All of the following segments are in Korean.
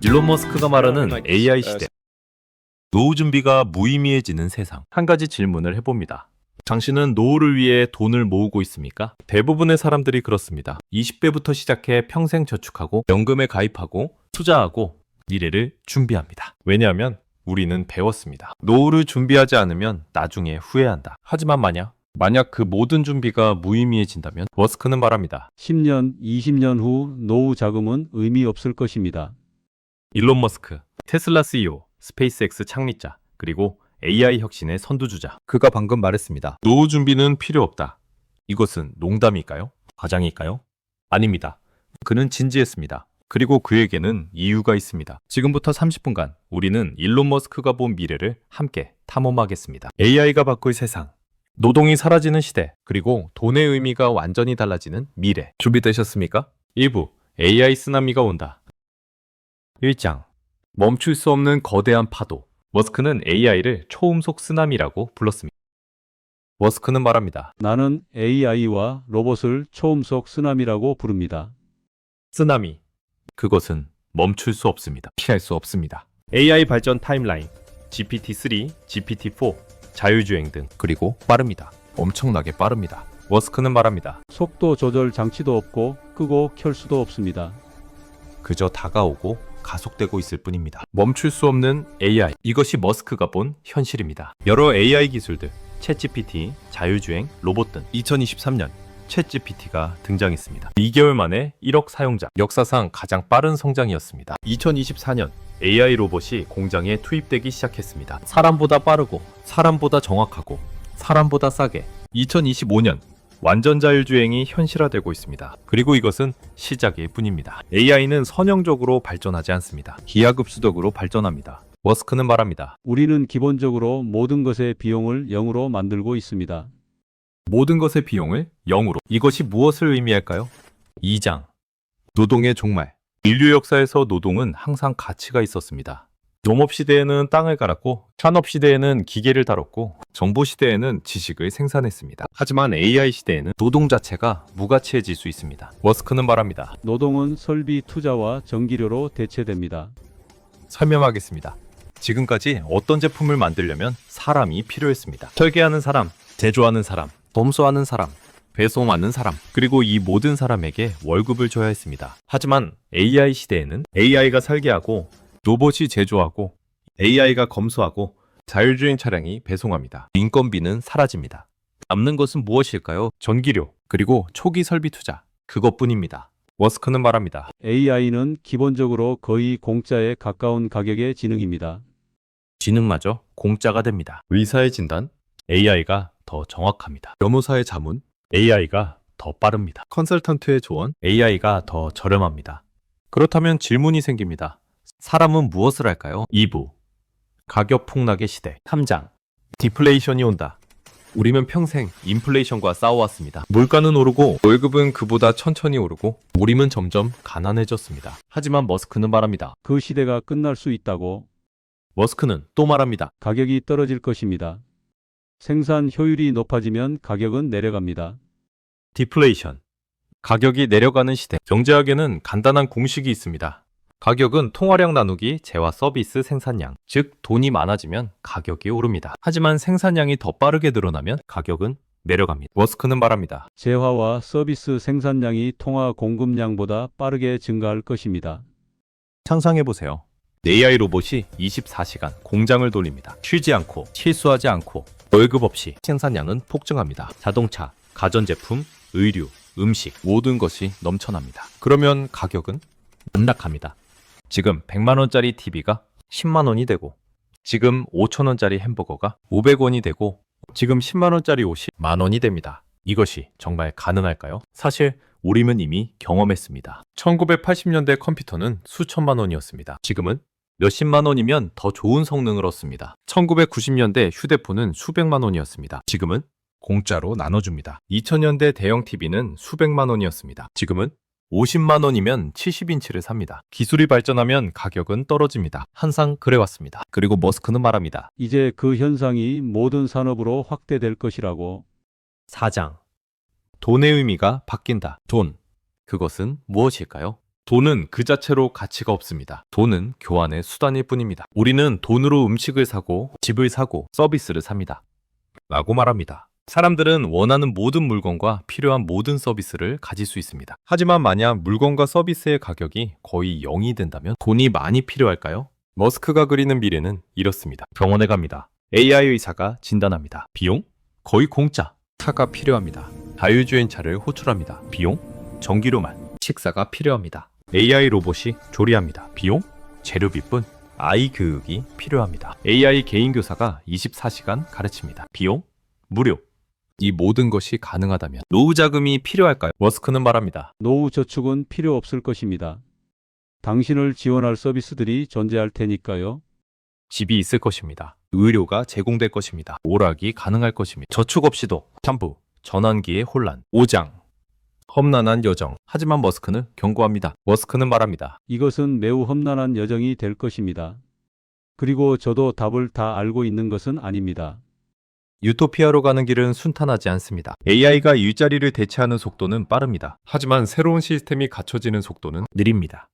일론 머스크가 말하는 AI 시대. 노후 준비가 무의미해지는 세상. 한 가지 질문을 해봅니다. 당신은 노후를 위해 돈을 모으고 있습니까? 대부분의 사람들이 그렇습니다. 20대부터 시작해 평생 저축하고 연금에 가입하고 투자하고 미래를 준비합니다. 왜냐하면 우리는 배웠습니다. 노후를 준비하지 않으면 나중에 후회한다. 하지만 만약 그 모든 준비가 무의미해진다면 머스크는 말합니다. 10년, 20년 후 노후 자금은 의미 없을 것입니다. 일론 머스크, 테슬라 CEO, 스페이스X 창립자, 그리고 AI 혁신의 선두주자. 그가 방금 말했습니다. 노후 준비는 필요 없다. 이것은 농담일까요? 과장일까요? 아닙니다. 그는 진지했습니다. 그리고 그에게는 이유가 있습니다. 지금부터 30분간 우리는 일론 머스크가 본 미래를 함께 탐험하겠습니다. AI가 바꿀 세상, 노동이 사라지는 시대, 그리고 돈의 의미가 완전히 달라지는 미래. 준비되셨습니까? 1부, AI 쓰나미가 온다. 1장, 멈출 수 없는 거대한 파도. 머스크는 AI를 초음속 쓰나미라고 불렀습니다. 머스크는 말합니다. 나는 AI와 로봇을 초음속 쓰나미라고 부릅니다. 쓰나미. 그것은 멈출 수 없습니다. 피할 수 없습니다. AI 발전 타임라인. GPT-3, GPT-4, 자율주행 등. 그리고 빠릅니다. 엄청나게 빠릅니다. 머스크는 말합니다. 속도 조절 장치도 없고 끄고 켤 수도 없습니다. 그저 다가오고 가속되고 있을 뿐입니다. 멈출 수 없는 AI. 이것이 머스크가 본 현실입니다. 여러 AI 기술들, 챗GPT, 자율주행, 로봇 등 2023년 챗GPT가 등장했습니다. 2개월 만에 1억 사용자, 역사상 가장 빠른 성장이었습니다. 2024년 AI 로봇이 공장에 투입되기 시작했습니다. 사람보다 빠르고, 사람보다 정확하고, 사람보다 싸게. 2025년 완전 자율주행이 현실화되고 있습니다. 그리고 이것은 시작일 뿐입니다. AI는 선형적으로 발전하지 않습니다. 기하급수적으로 발전합니다. 머스크는 말합니다. 우리는 기본적으로 모든 것의 비용을 0으로 만들고 있습니다. 모든 것의 비용을 0으로. 이것이 무엇을 의미할까요? 2장. 노동의 종말. 인류 역사에서 노동은 항상 가치가 있었습니다. 농업 시대에는 땅을 갈았고, 산업 시대에는 기계를 다뤘고, 정보 시대에는 지식을 생산했습니다. 하지만 AI 시대에는 노동 자체가 무가치해질 수 있습니다. 머스크는 말합니다. 노동은 설비 투자와 전기료로 대체됩니다. 설명하겠습니다. 지금까지 어떤 제품을 만들려면 사람이 필요했습니다. 설계하는 사람, 제조하는 사람, 검수하는 사람, 배송하는 사람, 그리고 이 모든 사람에게 월급을 줘야 했습니다. 하지만 AI 시대에는 AI가 설계하고, 로봇이 제조하고, AI가 검수하고, 자율주행 차량이 배송합니다. 인건비는 사라집니다. 남는 것은 무엇일까요? 전기료, 그리고 초기 설비 투자. 그것뿐입니다. 머스크는 말합니다. AI는 기본적으로 거의 공짜에 가까운 가격의 지능입니다. 지능마저 공짜가 됩니다. 의사의 진단, AI가 더 정확합니다. 변호사의 자문, AI가 더 빠릅니다. 컨설턴트의 조언, AI가 더 저렴합니다. 그렇다면 질문이 생깁니다. 사람은 무엇을 할까요? 2부, 가격 폭락의 시대. 3장, 디플레이션이 온다. 우리는 평생 인플레이션과 싸워왔습니다. 물가는 오르고 월급은 그보다 천천히 오르고 우리는 점점 가난해졌습니다. 하지만 머스크는 말합니다. 그 시대가 끝날 수 있다고. 머스크는 또 말합니다. 가격이 떨어질 것입니다. 생산 효율이 높아지면 가격은 내려갑니다. 디플레이션, 가격이 내려가는 시대. 경제학에는 간단한 공식이 있습니다. 가격은 통화량 나누기 재화 서비스 생산량, 즉 돈이 많아지면 가격이 오릅니다. 하지만 생산량이 더 빠르게 늘어나면 가격은 내려갑니다. 머스크는 말합니다. 재화와 서비스 생산량이 통화 공급량보다 빠르게 증가할 것입니다. 상상해보세요. AI 로봇이 24시간 공장을 돌립니다. 쉬지 않고, 실수하지 않고, 월급 없이 생산량은 폭증합니다. 자동차, 가전제품, 의류, 음식, 모든 것이 넘쳐납니다. 그러면 가격은 반락합니다. 지금 100만원짜리 TV가 10만원이 되고, 지금 5천원짜리 햄버거가 500원이 되고, 지금 10만원짜리 옷이 만원이 됩니다. 이것이 정말 가능할까요? 사실 우리는 이미 경험했습니다. 1980년대 컴퓨터는 수천만 원이었습니다. 지금은 몇십만 원이면 더 좋은 성능을 얻습니다. 1990년대 휴대폰은 수백만 원이었습니다. 지금은 공짜로 나눠줍니다. 2000년대 대형 TV는 수백만 원이었습니다. 지금은 50만 원이면 70인치를 삽니다. 기술이 발전하면 가격은 떨어집니다. 항상 그래왔습니다. 그리고 머스크는 말합니다. 이제 그 현상이 모든 산업으로 확대될 것이라고. 4장. 돈의 의미가 바뀐다. 돈. 그것은 무엇일까요? 돈은 그 자체로 가치가 없습니다. 돈은 교환의 수단일 뿐입니다. 우리는 돈으로 음식을 사고 집을 사고 서비스를 삽니다. 라고 말합니다. 사람들은 원하는 모든 물건과 필요한 모든 서비스를 가질 수 있습니다. 하지만 만약 물건과 서비스의 가격이 거의 0이 된다면 돈이 많이 필요할까요? 머스크가 그리는 미래는 이렇습니다. 병원에 갑니다. AI 의사가 진단합니다. 비용? 거의 공짜. 차가 필요합니다. 자율주행차를 호출합니다. 비용? 전기료만. 식사가 필요합니다. AI 로봇이 조리합니다. 비용? 재료비뿐. 아이 교육이 필요합니다. AI 개인 교사가 24시간 가르칩니다. 비용? 무료. 이 모든 것이 가능하다면 노후 자금이 필요할까요? 머스크는 말합니다. 노후 저축은 필요 없을 것입니다. 당신을 지원할 서비스들이 존재할 테니까요. 집이 있을 것입니다. 의료가 제공될 것입니다. 오락이 가능할 것입니다. 저축 없이도 샴푸, 전환기의 혼란, 오장, 험난한 여정. 하지만 머스크는 경고합니다. 머스크는 말합니다. 이것은 매우 험난한 여정이 될 것입니다. 그리고 저도 답을 다 알고 있는 것은 아닙니다. 유토피아로 가는 길은 순탄하지 않습니다. AI가 일자리를 대체하는 속도는 빠릅니다. 하지만 새로운 시스템이 갖춰지는 속도는 느립니다.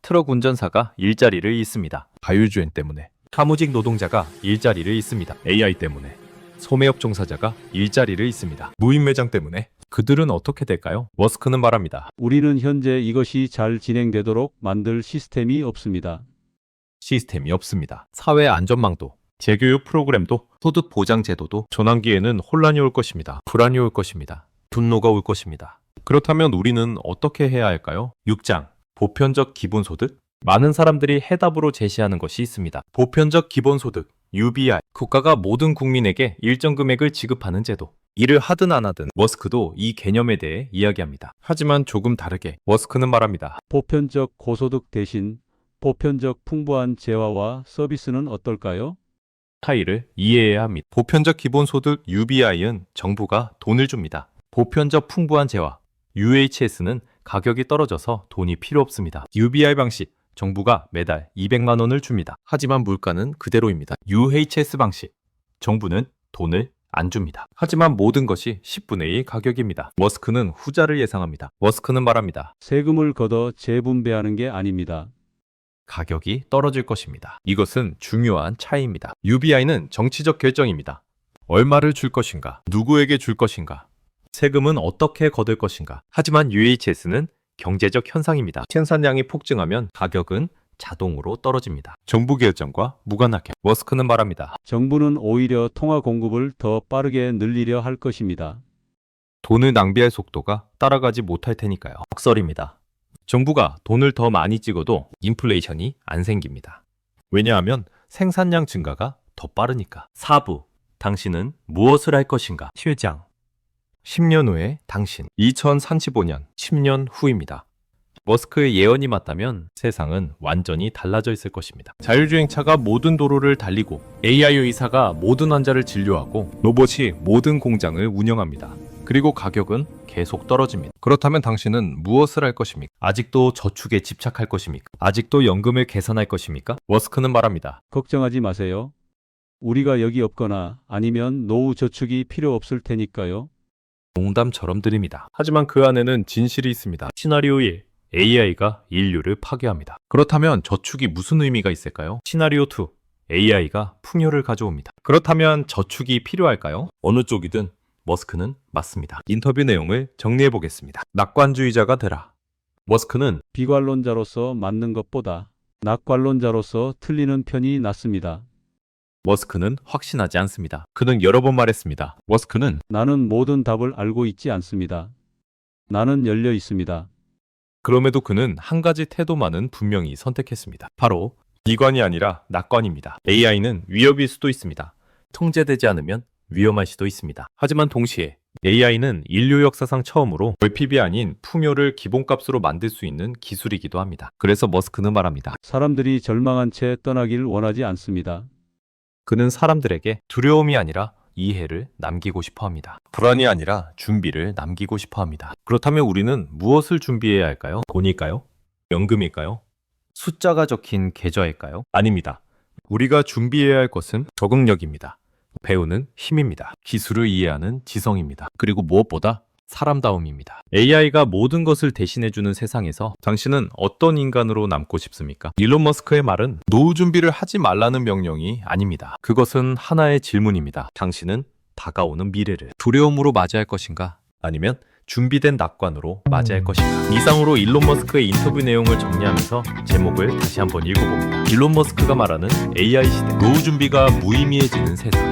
트럭 운전사가 일자리를 잃습니다. 자율주행 때문에. 사무직 노동자가 일자리를 잃습니다. AI 때문에. 소매업 종사자가 일자리를 잃습니다. 무인 매장 때문에. 그들은 어떻게 될까요? 머스크는 말합니다. 우리는 현재 이것이 잘 진행되도록 만들 시스템이 없습니다. 시스템이 없습니다. 사회 안전망도, 재교육 프로그램도, 소득 보장 제도도 전환기에는 혼란이 올 것입니다. 불안이 올 것입니다. 분노가 올 것입니다. 그렇다면 우리는 어떻게 해야 할까요? 6장, 보편적 기본소득. 많은 사람들이 해답으로 제시하는 것이 있습니다. 보편적 기본소득, UBI. 국가가 모든 국민에게 일정 금액을 지급하는 제도. 일을 하든 안 하든 머스크도 이 개념에 대해 이야기합니다. 하지만 조금 다르게 머스크는 말합니다. 보편적 고소득 대신 보편적 풍부한 재화와 서비스는 어떨까요? 차이를 이해해야 합니다. 보편적 기본소득 UBI는 정부가 돈을 줍니다. 보편적 풍부한 재화 UHS는 가격이 떨어져서 돈이 필요 없습니다. UBI 방식 정부가 매달 200만 원을 줍니다. 하지만 물가는 그대로입니다. UHS 방식 정부는 돈을 안 줍니다. 하지만 모든 것이 10분의 1 가격입니다. 머스크는 후자를 예상합니다. 머스크는 말합니다. 세금을 걷어 재분배하는 게 아닙니다. 가격이 떨어질 것입니다. 이것은 중요한 차이입니다. UBI는 정치적 결정입니다. 얼마를 줄 것인가? 누구에게 줄 것인가? 세금은 어떻게 거둘 것인가? 하지만 UHS는 경제적 현상입니다. 생산량이 폭증하면 가격은 자동으로 떨어집니다. 정부 결정과 무관하게. 머스크는 말합니다. 정부는 오히려 통화 공급을 더 빠르게 늘리려 할 것입니다. 돈을 낭비할 속도가 따라가지 못할 테니까요. 역설입니다. 정부가 돈을 더 많이 찍어도 인플레이션이 안 생깁니다. 왜냐하면 생산량 증가가 더 빠르니까. 4부. 당신은 무엇을 할 것인가? 7장. 10년 후에 당신. 2035년, 10년 후입니다. 머스크의 예언이 맞다면 세상은 완전히 달라져 있을 것입니다. 자율주행차가 모든 도로를 달리고 AI 의사가 모든 환자를 진료하고 로봇이 모든 공장을 운영합니다. 그리고 가격은 계속 떨어집니다. 그렇다면 당신은 무엇을 할 것입니까? 아직도 저축에 집착할 것입니까? 아직도 연금을 계산할 것입니까? 머스크는 말합니다. 걱정하지 마세요. 우리가 여기 없거나 아니면 노후 저축이 필요 없을 테니까요. 농담처럼 드립니다. 하지만 그 안에는 진실이 있습니다. 시나리오 1. AI가 인류를 파괴합니다. 그렇다면 저축이 무슨 의미가 있을까요? 시나리오 2. AI가 풍요를 가져옵니다. 그렇다면 저축이 필요할까요? 어느 쪽이든 머스크는 맞습니다. 인터뷰 내용을 정리해 보겠습니다. 낙관주의자가 되라. 머스크는 비관론자로서 맞는 것보다 낙관론자로서 틀리는 편이 낫습니다. 머스크는 확신하지 않습니다. 그는 여러 번 말했습니다. 머스크는 나는 모든 답을 알고 있지 않습니다. 나는 열려 있습니다. 그럼에도 그는 한 가지 태도만은 분명히 선택했습니다. 바로 비관이 아니라 낙관입니다. AI는 위협일 수도 있습니다. 통제되지 않으면 위험할 수도 있습니다. 하지만 동시에 AI는 인류 역사상 처음으로 월핍이 아닌 풍요를 기본값으로 만들 수 있는 기술이기도 합니다. 그래서 머스크는 말합니다. 사람들이 절망한 채 떠나길 원하지 않습니다. 그는 사람들에게 두려움이 아니라 이해를 남기고 싶어 합니다. 불안이 아니라 준비를 남기고 싶어 합니다. 그렇다면 우리는 무엇을 준비해야 할까요? 돈일까요? 연금일까요? 숫자가 적힌 계좌일까요? 아닙니다. 우리가 준비해야 할 것은 적응력입니다. 배우는 힘입니다. 기술을 이해하는 지성입니다. 그리고 무엇보다 사람다움입니다. AI가 모든 것을 대신해주는 세상에서 당신은 어떤 인간으로 남고 싶습니까? 일론 머스크의 말은 노후 준비를 하지 말라는 명령이 아닙니다. 그것은 하나의 질문입니다. 당신은 다가오는 미래를 두려움으로 맞이할 것인가? 아니면 준비된 낙관으로 맞이할 것인가? 이상으로 일론 머스크의 인터뷰 내용을 정리하면서 제목을 다시 한번 읽어봅니다. 일론 머스크가 말하는 AI 시대, 노후 준비가 무의미해지는 세상.